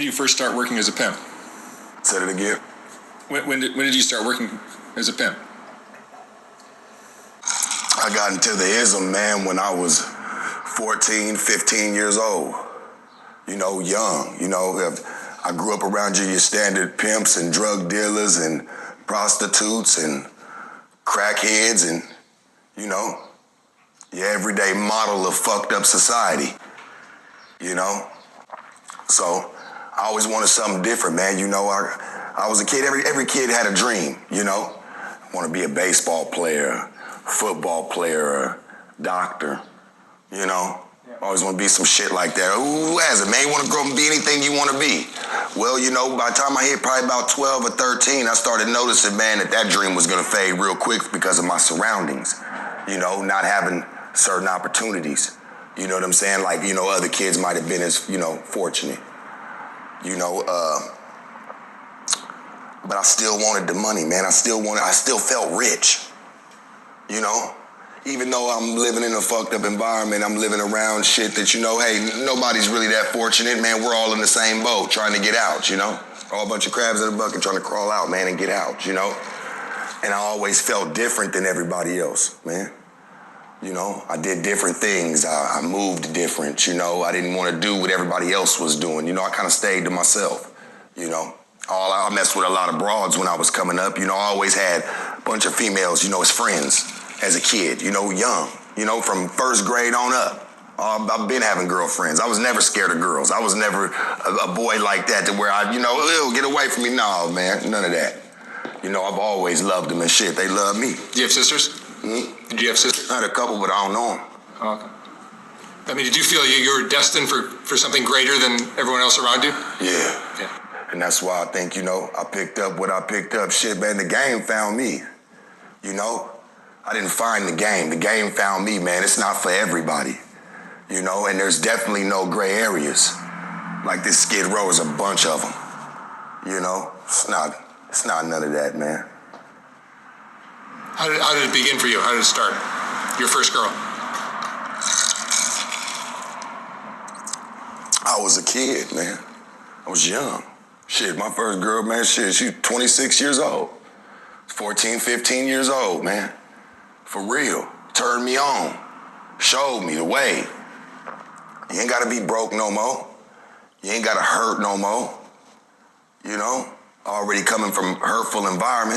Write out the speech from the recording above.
you first start working as a pimp? Said it again. When did you start working as a pimp? I got into the ism, man, when I was 14, 15 years old. You know, young. You know, I grew up around your standard pimps and drug dealers and prostitutes and crackheads and, you know, your everyday model of fucked up society. You know? So I always wanted something different, man. You know, I was a kid. Every kid had a dream, you know? I want to be a baseball player, football player, doctor, you know? Always want to be some shit like that. Who has it, man? You want to grow up and be anything you want to be. Well, you know, by the time I hit probably about 12 or 13, I started noticing, man, that dream was going to fade real quick because of my surroundings. You know, not having certain opportunities. You know what I'm saying? Like, you know, other kids might have been as, you know, fortunate. You know, but I still wanted the money, man. I still felt rich. You know? Even though I'm living in a fucked up environment, I'm living around shit that, you know, hey, nobody's really that fortunate, man. We're all in the same boat trying to get out, you know? All a bunch of crabs in a bucket trying to crawl out, man, and get out, you know? And I always felt different than everybody else, man. You know, I did different things. I moved different, you know? I didn't want to do what everybody else was doing. You know, I kind of stayed to myself, you know? I messed with a lot of broads when I was coming up. You know, I always had a bunch of females, you know, as friends. As a kid, you know, young, you know, from first grade on up. I've been having girlfriends. I was never scared of girls. I was never a boy like that to where I, you know, ew, get away from me. No, man, none of that. You know, I've always loved them and shit. They love me. Do you have sisters? Did you have sisters? I had a couple, but I don't know them. Oh, okay. I mean, did you feel you were destined for something greater than everyone else around you? Yeah. And that's why I think, you know, I picked up what I picked up. Shit, man, the game found me, you know? I didn't find the game. The game found me, man. It's not for everybody, you know? And there's definitely no gray areas. Like this Skid Row is a bunch of them, you know? It's not none of that, man. How did it begin for you? How did it start? Your first girl? I was a kid, man. I was young. Shit, my first girl, man, shit, she was 26 years old. 14, 15 years old, man. For real. Turned me on. Showed me the way. You ain't gotta be broke no more. You ain't gotta hurt no more. You know? Already coming from hurtful environment.